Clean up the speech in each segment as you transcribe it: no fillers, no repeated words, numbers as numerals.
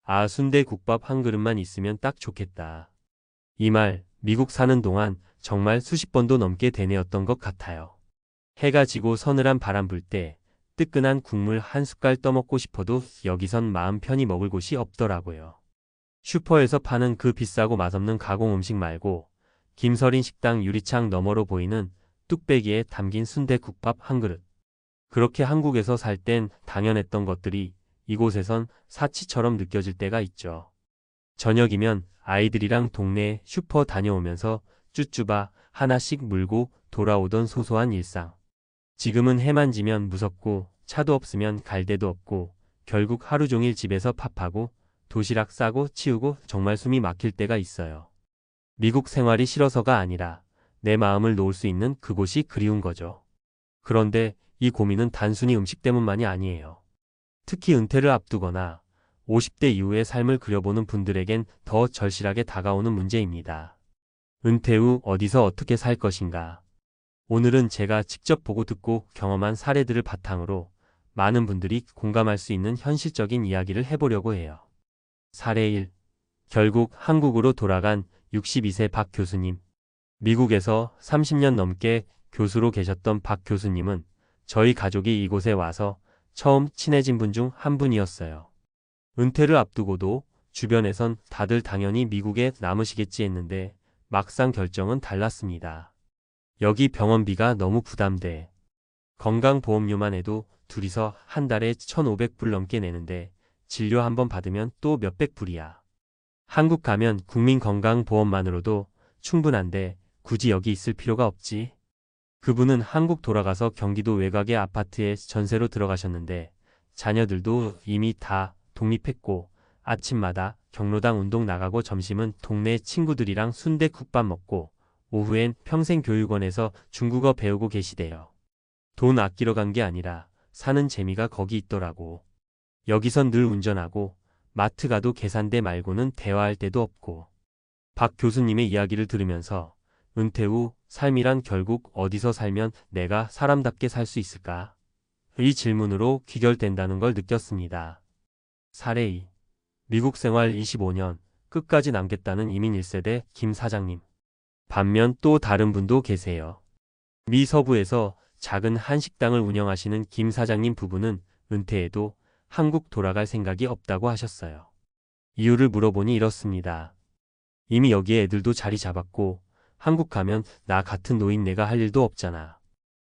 아, 순대국밥 한 그릇만 있으면 딱 좋겠다. 이 말, 미국 사는 동안 정말 수십 번도 넘게 되뇌었던 것 같아요. 해가 지고 서늘한 바람 불 때 뜨끈한 국물 한 숟갈 떠먹고 싶어도 여기선 마음 편히 먹을 곳이 없더라고요. 슈퍼에서 파는 그 비싸고 맛없는 가공 음식 말고 김서린 식당 유리창 너머로 보이는 뚝배기에 담긴 순대국밥 한 그릇. 그렇게 한국에서 살 땐 당연했던 것들이 이곳에선 사치처럼 느껴질 때가 있죠. 저녁이면 아이들이랑 동네 슈퍼 다녀오면서 쭈쭈바 하나씩 물고 돌아오던 소소한 일상. 지금은 해만 지면 무섭고 차도 없으면 갈 데도 없고 결국 하루 종일 집에서 밥하고 도시락 싸고 치우고 정말 숨이 막힐 때가 있어요. 미국 생활이 싫어서가 아니라 내 마음을 놓을 수 있는 그곳이 그리운 거죠. 그런데 이 고민은 단순히 음식 때문만이 아니에요. 특히 은퇴를 앞두거나 50대 이후의 삶을 그려보는 분들에겐 더 절실하게 다가오는 문제입니다. 은퇴 후 어디서 어떻게 살 것인가? 오늘은 제가 직접 보고 듣고 경험한 사례들을 바탕으로 많은 분들이 공감할 수 있는 현실적인 이야기를 해보려고 해요. 사례 1. 결국 한국으로 돌아간 62세 박 교수님. 미국에서 30년 넘게 교수로 계셨던 박 교수님은 저희 가족이 이곳에 와서 처음 친해진 분 중 한 분이었어요. 은퇴를 앞두고도 주변에선 다들 당연히 미국에 남으시겠지 했는데 막상 결정은 달랐습니다. 여기 병원비가 너무 부담돼. 건강보험료만 해도 둘이서 한 달에 1,500불 넘게 내는데 진료 한번 받으면 또 몇백 불이야. 한국 가면 국민건강보험만으로도 충분한데 굳이 여기 있을 필요가 없지. 그분은 한국 돌아가서 경기도 외곽의 아파트에 전세로 들어가셨는데 자녀들도 이미 다 독립했고 아침마다 경로당 운동 나가고 점심은 동네 친구들이랑 순대국밥 먹고 오후엔 평생교육원에서 중국어 배우고 계시대요. 돈 아끼러 간 게 아니라 사는 재미가 거기 있더라고. 여기선 늘 운전하고 마트 가도 계산대 말고는 대화할 데도 없고. 박 교수님의 이야기를 들으면서 은퇴 후 삶이란 결국 어디서 살면 내가 사람답게 살 수 있을까? 이 질문으로 귀결된다는 걸 느꼈습니다. 사례 2. 미국 생활 25년 끝까지 남겠다는 이민 1세대 김 사장님. 반면 또 다른 분도 계세요. 미 서부에서 작은 한식당을 운영하시는 김 사장님 부부는 은퇴해도 한국 돌아갈 생각이 없다고 하셨어요. 이유를 물어보니 이렇습니다. 이미 여기에 애들도 자리 잡았고 한국 가면 나 같은 노인네가 할 일도 없잖아.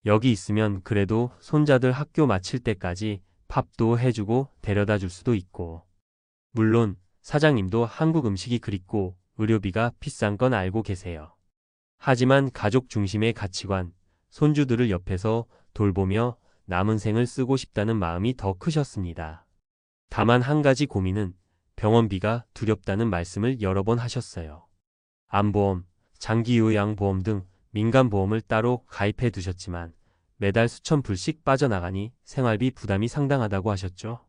여기 있으면 그래도 손자들 학교 마칠 때까지 밥도 해주고 데려다 줄 수도 있고. 물론 사장님도 한국 음식이 그립고 의료비가 비싼 건 알고 계세요. 하지만 가족 중심의 가치관, 손주들을 옆에서 돌보며 남은 생을 쓰고 싶다는 마음이 더 크셨습니다. 다만 한 가지 고민은 병원비가 두렵다는 말씀을 여러 번 하셨어요. 암보험, 장기요양보험 등 민간보험을 따로 가입해 두셨지만 매달 수천 불씩 빠져나가니 생활비 부담이 상당하다고 하셨죠.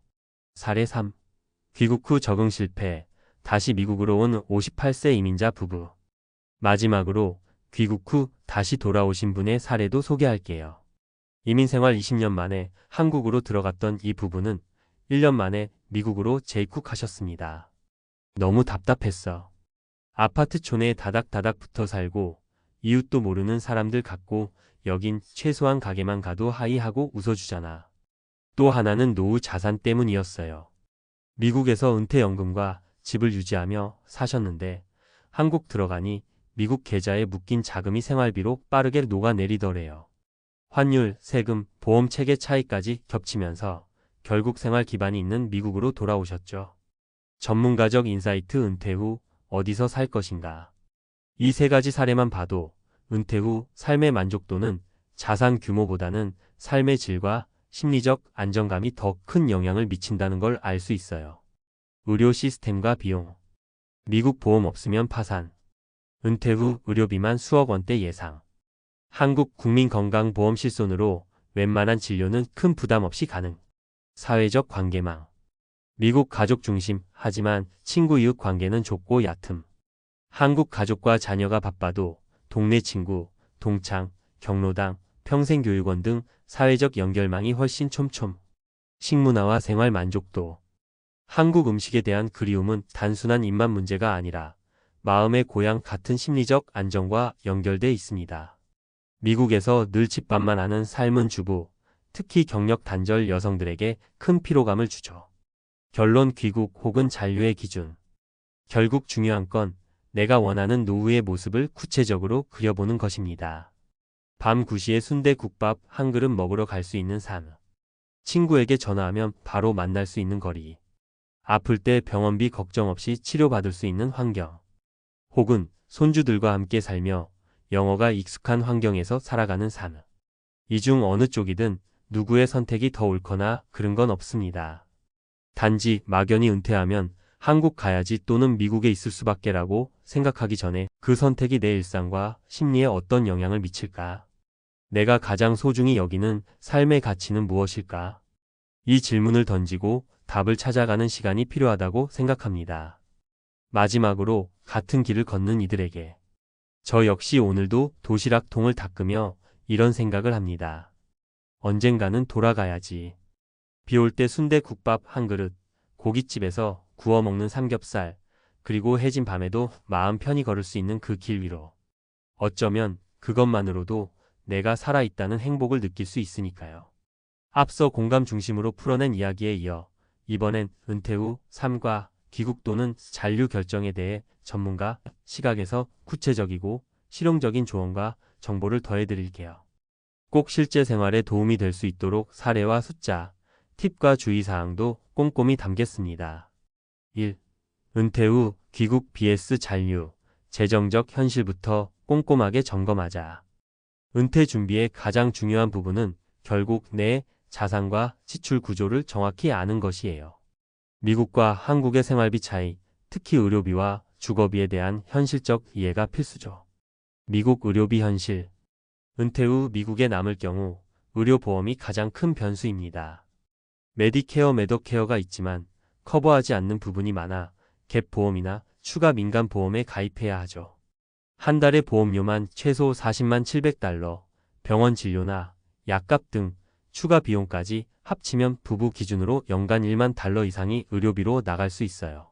사례 3. 귀국 후 적응 실패, 다시 미국으로 온 58세 이민자 부부. 마지막으로 귀국 후 다시 돌아오신 분의 사례도 소개할게요. 이민 생활 20년 만에 한국으로 들어갔던 이 부부는 1년 만에 미국으로 재입국하셨습니다. 너무 답답했어. 아파트촌에 다닥다닥 붙어 살고 이웃도 모르는 사람들 같고 여긴 최소한 가게만 가도 하이하고 웃어주잖아. 또 하나는 노후 자산 때문이었어요. 미국에서 은퇴연금과 집을 유지하며 사셨는데 한국 들어가니 미국 계좌에 묶인 자금이 생활비로 빠르게 녹아내리더래요. 환율, 세금, 보험 체계 차이까지 겹치면서 결국 생활 기반이 있는 미국으로 돌아오셨죠. 전문가적 인사이트 은퇴 후 어디서 살 것인가. 이 세 가지 사례만 봐도 은퇴 후 삶의 만족도는 자산 규모보다는 삶의 질과 심리적 안정감이 더 큰 영향을 미친다는 걸 알 수 있어요. 의료 시스템과 비용. 미국 보험 없으면 파산. 은퇴 후 의료비만 수억 원대 예상. 한국 국민건강보험 실손으로 웬만한 진료는 큰 부담 없이 가능. 사회적 관계망. 미국 가족 중심 하지만 친구 이웃 관계는 좁고 얕음. 한국 가족과 자녀가 바빠도 동네 친구, 동창, 경로당, 평생교육원 등 사회적 연결망이 훨씬 촘촘. 식문화와 생활 만족도. 한국 음식에 대한 그리움은 단순한 입맛 문제가 아니라 마음의 고향 같은 심리적 안정과 연결돼 있습니다. 미국에서 늘 집밥만 하는 삶은 주부, 특히 경력 단절 여성들에게 큰 피로감을 주죠. 결론 귀국 혹은 잔류의 기준. 결국 중요한 건 내가 원하는 노후의 모습을 구체적으로 그려보는 것입니다. 밤 9시에 순대국밥 한 그릇 먹으러 갈 수 있는 삶. 친구에게 전화하면 바로 만날 수 있는 거리. 아플 때 병원비 걱정 없이 치료받을 수 있는 환경. 혹은 손주들과 함께 살며 영어가 익숙한 환경에서 살아가는 삶. 이 중 어느 쪽이든 누구의 선택이 더 옳거나 그른 건 없습니다. 단지 막연히 은퇴하면 한국 가야지 또는 미국에 있을 수밖에라고 생각하기 전에 그 선택이 내 일상과 심리에 어떤 영향을 미칠까? 내가 가장 소중히 여기는 삶의 가치는 무엇일까? 이 질문을 던지고 답을 찾아가는 시간이 필요하다고 생각합니다. 마지막으로 같은 길을 걷는 이들에게 저 역시 오늘도 도시락 통을 닦으며 이런 생각을 합니다. 언젠가는 돌아가야지. 비 올 때 순대국밥 한 그릇, 고깃집에서 구워 먹는 삼겹살, 그리고 해진 밤에도 마음 편히 걸을 수 있는 그 길 위로. 어쩌면 그것만으로도 내가 살아있다는 행복을 느낄 수 있으니까요. 앞서 공감 중심으로 풀어낸 이야기에 이어 이번엔 은퇴 후 삶과 귀국 또는 잔류 결정에 대해 전문가 시각에서 구체적이고 실용적인 조언과 정보를 더해드릴게요. 꼭 실제 생활에 도움이 될 수 있도록 사례와 숫자, 팁과 주의사항도 꼼꼼히 담겠습니다. 1. 은퇴 후 귀국 vs 잔류, 재정적 현실부터 꼼꼼하게 점검하자. 은퇴 준비의 가장 중요한 부분은 결국 내 자산과 지출 구조를 정확히 아는 것이에요. 미국과 한국의 생활비 차이, 특히 의료비와 주거비에 대한 현실적 이해가 필수죠. 미국 의료비 현실. 은퇴 후 미국에 남을 경우 의료보험이 가장 큰 변수입니다. 메디케어, 매더케어가 있지만 커버하지 않는 부분이 많아 갭 보험이나 추가 민간 보험에 가입해야 하죠. 한 달에 보험료만 최소 40만 700달러, 병원 진료나 약값 등 추가 비용까지 합치면 부부 기준으로 연간 1만 달러 이상이 의료비로 나갈 수 있어요.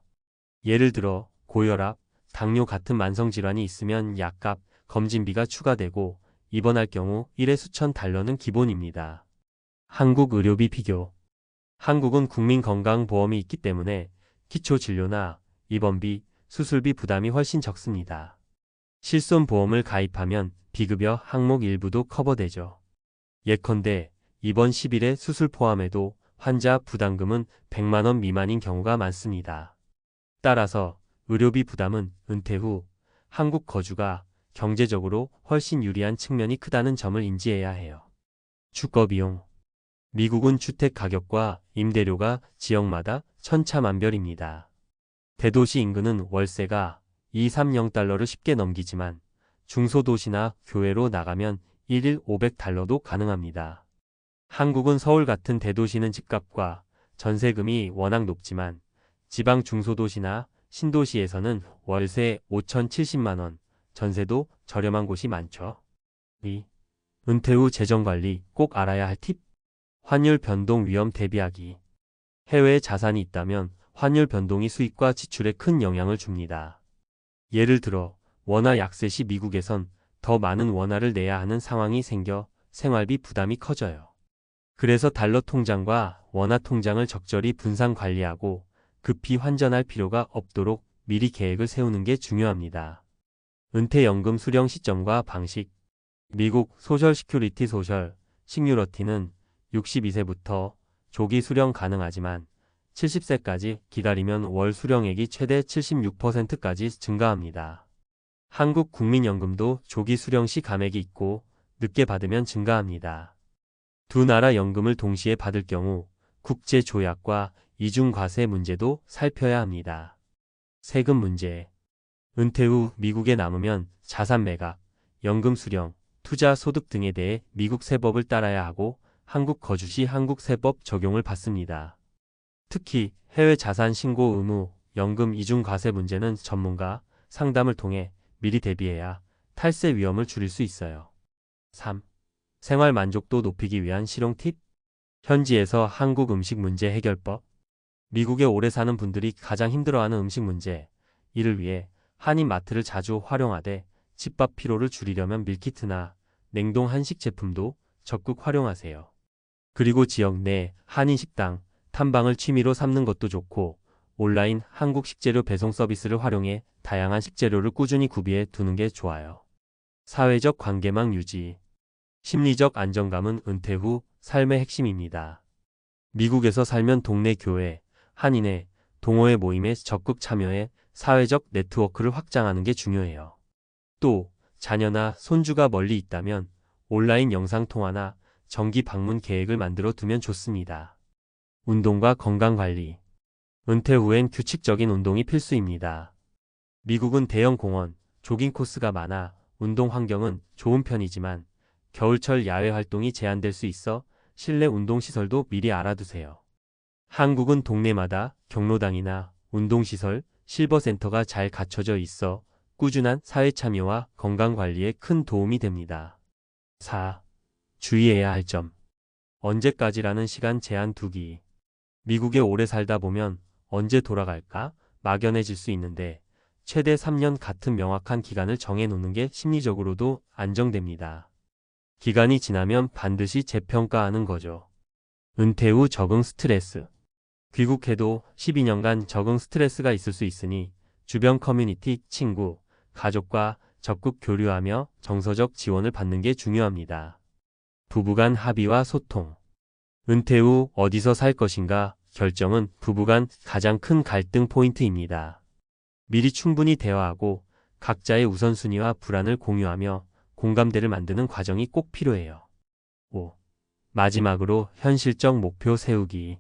예를 들어 고혈압, 당뇨 같은 만성질환이 있으면 약값, 검진비가 추가되고 입원할 경우 1회 수천 달러는 기본입니다. 한국 의료비 비교. 한국은 국민건강보험이 있기 때문에 기초진료나 입원비, 수술비 부담이 훨씬 적습니다. 실손보험을 가입하면 비급여 항목 일부도 커버되죠. 예컨대 입원 10일에 수술 포함해도 환자 부담금은 100만 원 미만인 경우가 많습니다. 따라서 의료비 부담은 은퇴 후 한국 거주가 경제적으로 훨씬 유리한 측면이 크다는 점을 인지해야 해요. 주거비용. 미국은 주택 가격과 임대료가 지역마다 천차만별입니다. 대도시 인근은 월세가 230달러를 쉽게 넘기지만 중소도시나 교외로 나가면 1일 500달러도 가능합니다. 한국은 서울 같은 대도시는 집값과 전세금이 워낙 높지만 지방 중소도시나 신도시에서는 월세 5,070만 원, 전세도 저렴한 곳이 많죠. 2. 은퇴 후 재정관리 꼭 알아야 할 팁. 환율 변동 위험 대비하기. 해외에 자산이 있다면 환율 변동이 수입과 지출에 큰 영향을 줍니다. 예를 들어 원화 약세 시 미국에선 더 많은 원화를 내야 하는 상황이 생겨 생활비 부담이 커져요. 그래서 달러 통장과 원화 통장을 적절히 분산 관리하고 급히 환전할 필요가 없도록 미리 계획을 세우는 게 중요합니다. 은퇴연금 수령 시점과 방식. 미국 소셜 시큐리티 소셜 시큐리티는 62세부터 조기 수령 가능하지만 70세까지 기다리면 월 수령액이 최대 76%까지 증가합니다. 한국 국민연금도 조기 수령 시 감액이 있고 늦게 받으면 증가합니다. 두 나라 연금을 동시에 받을 경우 국제 조약과 이중과세 문제도 살펴야 합니다. 세금 문제. 은퇴 후 미국에 남으면 자산 매각, 연금 수령, 투자 소득 등에 대해 미국 세법을 따라야 하고 한국 거주 시 한국 세법 적용을 받습니다. 특히 해외 자산 신고 의무, 연금 이중과세 문제는 전문가 상담을 통해 미리 대비해야 탈세 위험을 줄일 수 있어요. 3. 생활 만족도 높이기 위한 실용 팁. 현지에서 한국 음식 문제 해결법. 미국에 오래 사는 분들이 가장 힘들어하는 음식 문제. 이를 위해 한인 마트를 자주 활용하되 집밥 피로를 줄이려면 밀키트나 냉동 한식 제품도 적극 활용하세요. 그리고 지역 내 한인 식당, 탐방을 취미로 삼는 것도 좋고 온라인 한국 식재료 배송 서비스를 활용해 다양한 식재료를 꾸준히 구비해 두는 게 좋아요. 사회적 관계망 유지. 심리적 안정감은 은퇴 후 삶의 핵심입니다. 미국에서 살면 동네 교회, 한인회, 동호회 모임에 적극 참여해 사회적 네트워크를 확장하는 게 중요해요. 또 자녀나 손주가 멀리 있다면 온라인 영상통화나 정기 방문 계획을 만들어 두면 좋습니다. 운동과 건강관리. 은퇴 후엔 규칙적인 운동이 필수입니다. 미국은 대형 공원, 조깅 코스가 많아 운동 환경은 좋은 편이지만 겨울철 야외 활동이 제한될 수 있어 실내 운동시설도 미리 알아두세요. 한국은 동네마다 경로당이나 운동시설, 실버센터가 잘 갖춰져 있어 꾸준한 사회 참여와 건강관리에 큰 도움이 됩니다. 4. 주의해야 할 점. 언제까지라는 시간 제한 두기. 미국에 오래 살다 보면 언제 돌아갈까 막연해질 수 있는데 최대 3년 같은 명확한 기간을 정해놓는 게 심리적으로도 안정됩니다. 기간이 지나면 반드시 재평가하는 거죠. 은퇴 후 적응 스트레스. 귀국해도 12년간 적응 스트레스가 있을 수 있으니 주변 커뮤니티, 친구, 가족과 적극 교류하며 정서적 지원을 받는 게 중요합니다. 부부간 합의와 소통. 은퇴 후 어디서 살 것인가 결정은 부부간 가장 큰 갈등 포인트입니다. 미리 충분히 대화하고 각자의 우선순위와 불안을 공유하며 공감대를 만드는 과정이 꼭 필요해요. 5. 마지막으로 현실적 목표 세우기.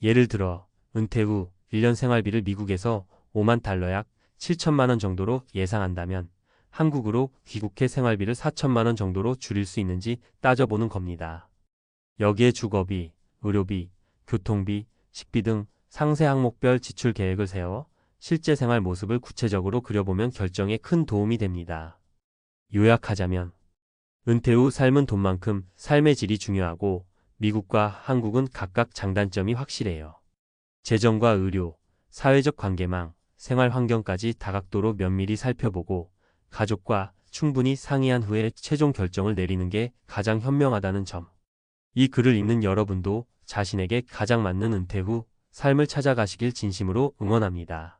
예를 들어 은퇴 후 1년 생활비를 미국에서 5만 달러 약 7천만 원 정도로 예상한다면 한국으로 귀국해 생활비를 4천만 원 정도로 줄일 수 있는지 따져보는 겁니다. 여기에 주거비, 의료비, 교통비, 식비 등 상세 항목별 지출 계획을 세워 실제 생활 모습을 구체적으로 그려보면 결정에 큰 도움이 됩니다. 요약하자면 은퇴 후 삶은 돈만큼 삶의 질이 중요하고 미국과 한국은 각각 장단점이 확실해요. 재정과 의료, 사회적 관계망, 생활 환경까지 다각도로 면밀히 살펴보고 가족과 충분히 상의한 후에 최종 결정을 내리는 게 가장 현명하다는 점. 이 글을 읽는 여러분도 자신에게 가장 맞는 은퇴 후 삶을 찾아가시길 진심으로 응원합니다.